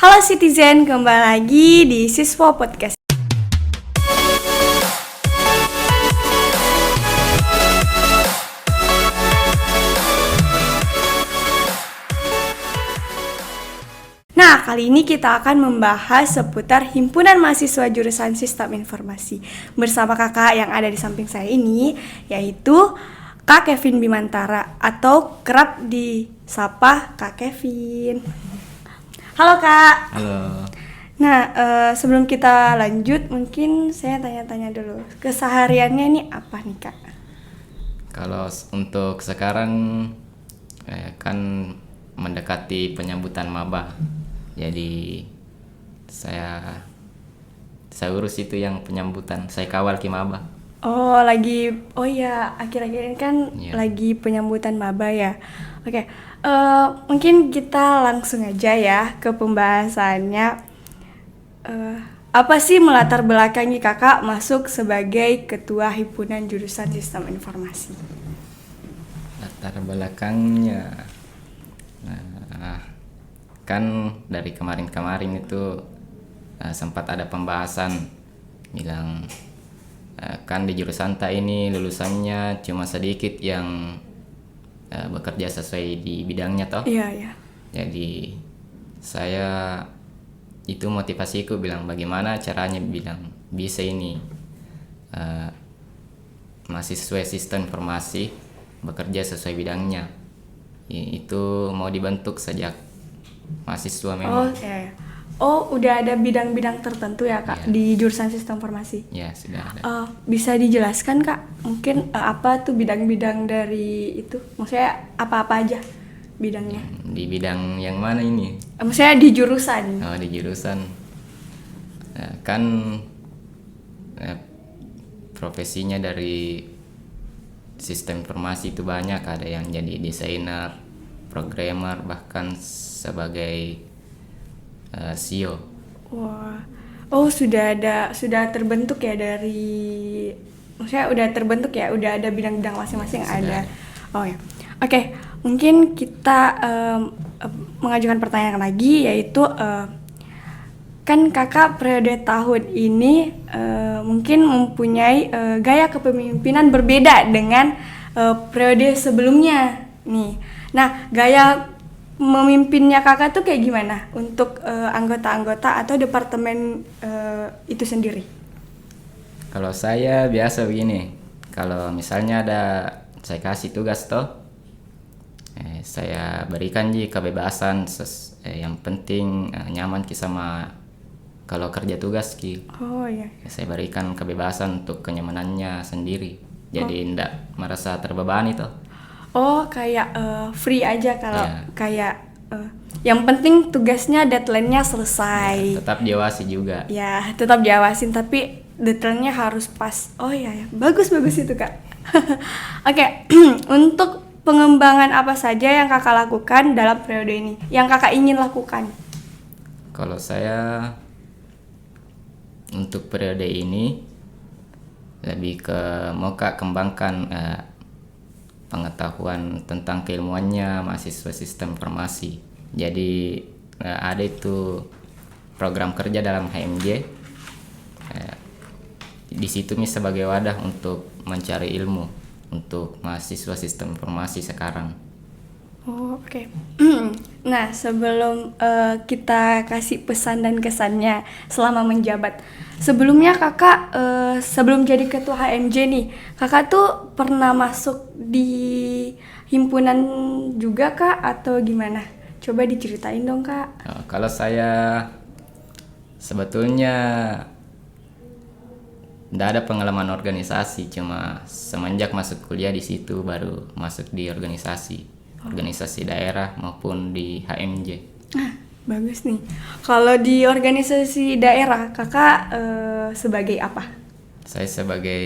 Halo Citizen, kembali lagi di Siswa Podcast. Nah, kali ini kita akan membahas seputar Himpunan Mahasiswa Jurusan Sistem Informasi bersama kakak yang ada di samping saya ini, yaitu Kak Kevin Bimantara atau kerap disapa Kak Kevin. Halo Kak. Halo. Nah, sebelum kita lanjut, mungkin saya tanya-tanya dulu. Kesehariannya ini apa nih Kak? Kalau untuk sekarang kan mendekati penyambutan maba. Jadi saya urus itu yang penyambutan. Saya kawal ki maba. Oh ya, akhir-akhir ini kan lagi penyambutan maba ya. Oke, mungkin kita langsung aja ya ke pembahasannya. Apa sih melatar belakangi kakak masuk sebagai ketua himpunan jurusan sistem informasi? Latar belakangnya, kan dari kemarin itu sempat ada pembahasan bilang kan di jurusan ta ini lulusannya cuma sedikit yang bekerja sesuai di bidangnya toh. Iya. Jadi saya itu motivasiku bilang bagaimana caranya bilang bisa ini mahasiswa sistem informasi bekerja sesuai bidangnya. Itu mau dibentuk sejak mahasiswa memang. Oh iya. Oh, udah ada bidang-bidang tertentu ya Kak di jurusan sistem informasi? Ya, sudah ada. Bisa dijelaskan Kak? Mungkin apa tuh bidang-bidang dari itu? Maksudnya apa-apa aja bidangnya? Di bidang yang mana ini? Maksudnya di jurusan? Oh, di jurusan. Kan profesinya dari sistem informasi itu banyak. Ada yang jadi desainer, programmer, bahkan sebagai CEO. Wah, oh sudah terbentuk ya maksudnya udah terbentuk ya, udah ada bidang-bidang masing-masing ada. Oh ya, oke. Mungkin kita mengajukan pertanyaan lagi, yaitu kan kakak periode tahun ini mungkin mempunyai gaya kepemimpinan berbeda dengan periode sebelumnya nih. Nah, gaya memimpinnya kakak tuh kayak gimana untuk anggota-anggota atau departemen itu sendiri? Kalau saya biasa begini, kalau misalnya saya kasih tugas toh, saya berikan kebebasan, yang penting nyaman sama kalau kerja tugas ki. Oh iya. Saya berikan kebebasan untuk kenyamanannya sendiri, jadi tidak merasa terbebani toh. Oh, kayak free aja kalau kayak yang penting tugasnya deadline-nya selesai. Tetap diawasi juga. Ya, tetap diawasin tapi deadline-nya harus pas. Oh iya, bagus itu Kak. Oke, untuk pengembangan apa saja yang kakak lakukan dalam periode ini? Yang kakak ingin lakukan? Kalau saya untuk periode ini lebih ke mau kembangkan pengetahuan tentang keilmuannya mahasiswa sistem informasi. Jadi ada itu program kerja dalam HMJ. Di situ sebagai wadah untuk mencari ilmu untuk mahasiswa sistem informasi sekarang. Oh, oke. Nah, sebelum kita kasih pesan dan kesannya selama menjabat, sebelumnya kakak sebelum jadi ketua HMJ nih, kakak tuh pernah masuk di himpunan juga kak atau gimana? Coba diceritain dong kak. Kalau saya sebetulnya tidak ada pengalaman organisasi, cuma semenjak masuk kuliah di situ baru masuk di organisasi daerah maupun di HMJ. Bagus nih. Kalau di organisasi daerah, kakak sebagai apa? Saya sebagai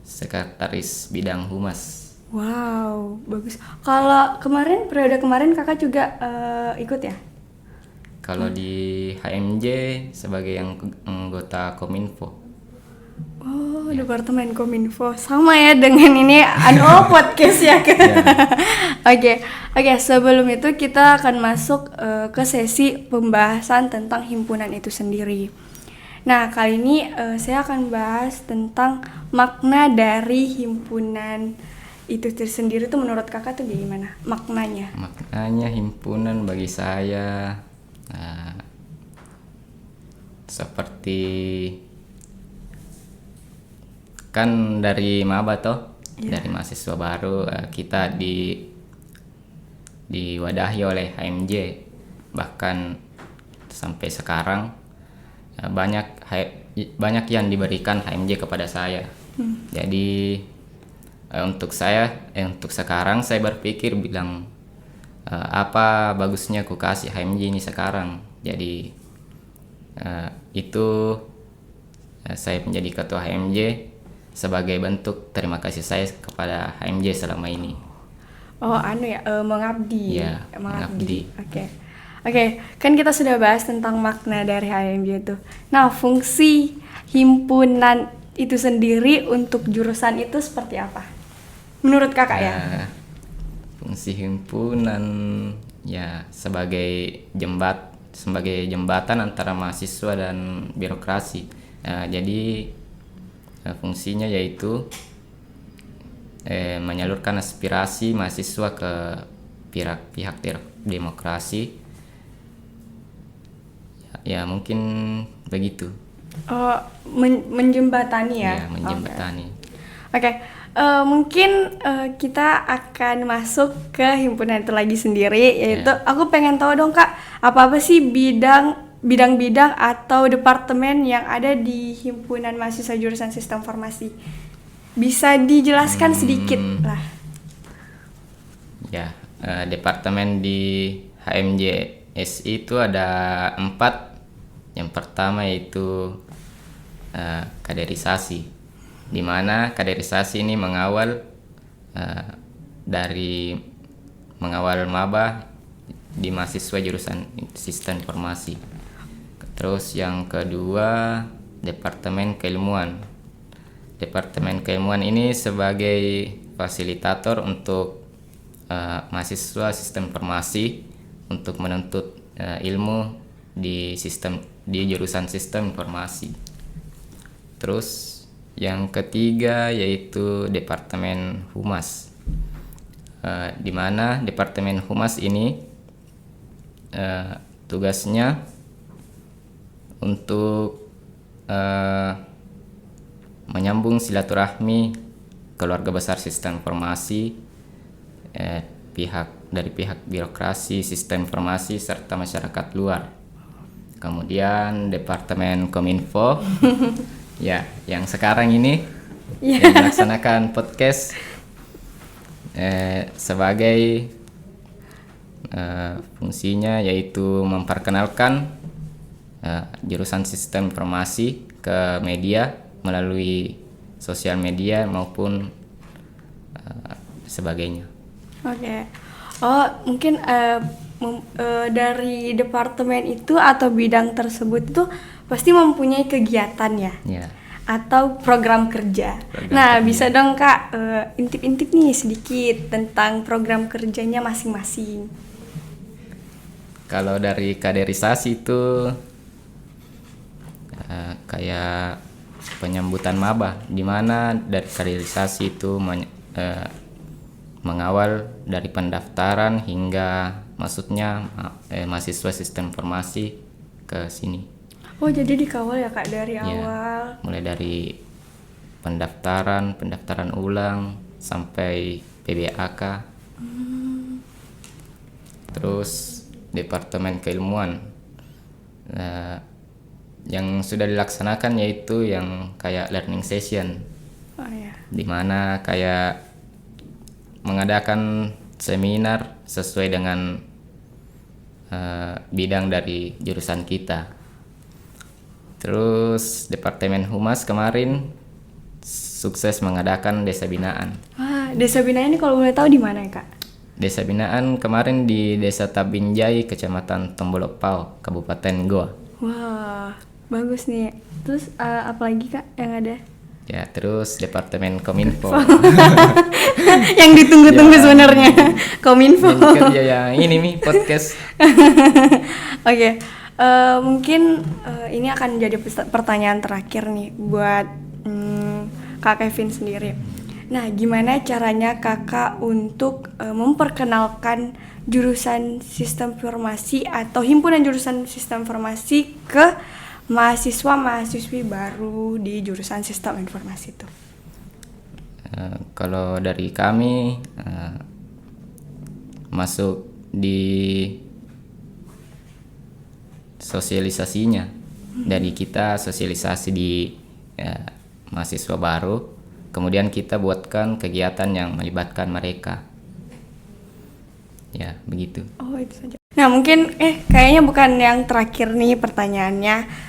sekretaris bidang humas. Wow, bagus. Kalau periode kemarin kakak juga ikut ya? Kalau di HMJ sebagai anggota Kominfo. Oh Oh, Departemen Kominfo. Sama ya dengan ini podcast ya. Oke. Oke, sebelum itu kita akan masuk ke sesi pembahasan tentang himpunan itu sendiri. Nah, kali ini saya akan bahas tentang makna dari himpunan itu tersendiri tuh menurut kakak tuh gimana maknanya? Maknanya himpunan bagi saya seperti kan dari maba toh, dari mahasiswa baru kita diwadahi oleh HMJ, bahkan sampai sekarang banyak yang diberikan HMJ kepada saya. Jadi untuk sekarang saya berpikir bilang apa bagusnya ku kasih HMJ ini sekarang. Jadi itu saya menjadi ketua HMJ sebagai bentuk terima kasih saya kepada HMJ selama ini. Oh, mengabdi. Ya, mengabdi. Oke, kan kita sudah bahas tentang makna dari HMJ itu. Nah, fungsi himpunan itu sendiri untuk jurusan itu seperti apa? Menurut kakak ya? Fungsi himpunan ya sebagai jembatan antara mahasiswa dan birokrasi. Jadi fungsinya yaitu menyalurkan aspirasi mahasiswa ke pihak demokrasi. Ya mungkin begitu. Oh, menjembatani ya? Ya, menjembatani. Oke. Mungkin kita akan masuk ke himpunan itu lagi sendiri, yaitu aku pengen tahu dong Kak, apa sih bidang-bidang atau departemen yang ada di himpunan mahasiswa jurusan Sistem Informasi? Bisa dijelaskan sedikit lah. Ya, departemen di HMJSI itu ada 4. Yang pertama yaitu kaderisasi, di mana kaderisasi ini mengawal maba di mahasiswa jurusan Sistem Informasi. Terus yang kedua Departemen Keilmuan. Departemen Keilmuan ini sebagai fasilitator untuk mahasiswa Sistem Informasi untuk menuntut ilmu di jurusan Sistem Informasi. Terus yang ketiga yaitu Departemen Humas, di mana Departemen Humas ini tugasnya untuk menyambung silaturahmi keluarga besar Sistem Informasi, dari pihak birokrasi, Sistem Informasi serta masyarakat luar. Kemudian Departemen Kominfo, ya, yang sekarang ini yang melaksanakan podcast sebagai fungsinya yaitu memperkenalkan jurusan Sistem Informasi ke media melalui sosial media maupun sebagainya. Oke. Oh, mungkin dari departemen itu atau bidang tersebut itu pasti mempunyai kegiatan ya? Ya. Atau program kerja. Bisa dong Kak intip-intip nih sedikit tentang program kerjanya masing-masing. Kalau dari kaderisasi itu kayak penyambutan maba, di mana dari kaderisasi itu mengawal dari pendaftaran hingga masuknya mahasiswa Sistem Informasi ke sini. Oh, jadi dikawal ya Kak dari awal. Mulai dari pendaftaran ulang sampai PBAK. Terus Departemen Keilmuan yang sudah dilaksanakan yaitu yang kayak learning session. Di mana kayak mengadakan seminar sesuai dengan bidang dari jurusan kita. Terus Departemen Humas kemarin sukses mengadakan desa binaan. Desa binaan ini kalau boleh tahu di mana ya Kak? Desa binaan kemarin di Desa Tabinjai, Kecamatan Tombolopao, Kabupaten Goa. Wah, bagus nih. Terus apa lagi Kak yang ada? Ya, terus Departemen Kominfo. Yang ditunggu-tunggu Ya. sebenarnya. Kominfo. Ini kerja yang ini nih podcast. Oke, mungkin ini akan jadi pertanyaan terakhir nih buat Kak Kevin sendiri. Nah, gimana caranya kakak untuk memperkenalkan jurusan sistem informasi atau himpunan jurusan sistem informasi ke mahasiswa-mahasiswi baru di jurusan sistem informasi itu? Kalau dari kami masuk di sosialisasinya, dari kita sosialisasi di mahasiswa baru, kemudian kita buatkan kegiatan yang melibatkan mereka. Ya, begitu. Oh, itu saja. Nah, mungkin kayaknya bukan yang terakhir nih pertanyaannya.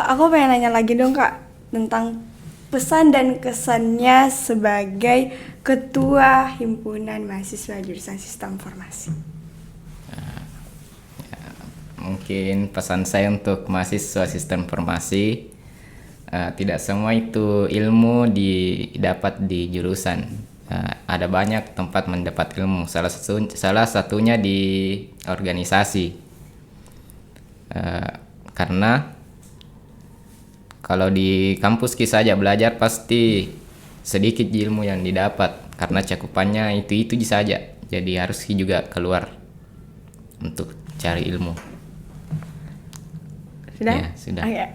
Aku pengen nanya lagi dong Kak tentang pesan dan kesannya sebagai ketua himpunan mahasiswa jurusan sistem informasi. Mungkin pesan saya untuk mahasiswa sistem informasi, tidak semua itu ilmu didapat di jurusan. Ada banyak tempat mendapat ilmu. Salah satunya di organisasi. Karena kalau di kampus kita saja belajar pasti sedikit ilmu yang didapat karena cakupannya itu saja. Jadi harus juga keluar untuk cari ilmu. Sudah? Ya, sudah. Oke.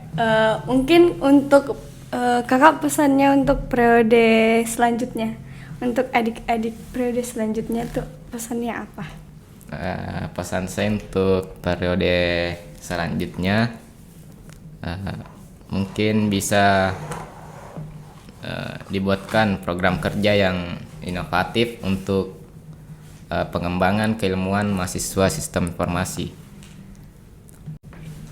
Mungkin untuk kakak pesannya untuk periode selanjutnya, untuk adik-adik periode selanjutnya tuh pesannya apa? Pesan saya untuk periode selanjutnya mungkin bisa dibuatkan program kerja yang inovatif untuk pengembangan keilmuan mahasiswa sistem informasi.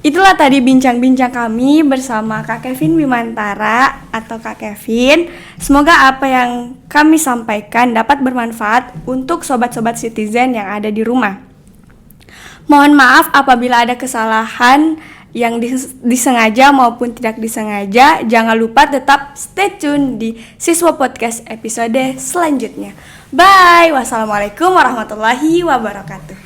Itulah tadi bincang-bincang kami bersama Kak Kevin Bimantara atau Kak Kevin. Semoga apa yang kami sampaikan dapat bermanfaat untuk sobat-sobat citizen yang ada di rumah. Mohon maaf apabila ada kesalahan yang disengaja maupun tidak disengaja. Jangan lupa tetap stay tune di Siswa Podcast episode selanjutnya. Bye. Wassalamualaikum warahmatullahi wabarakatuh.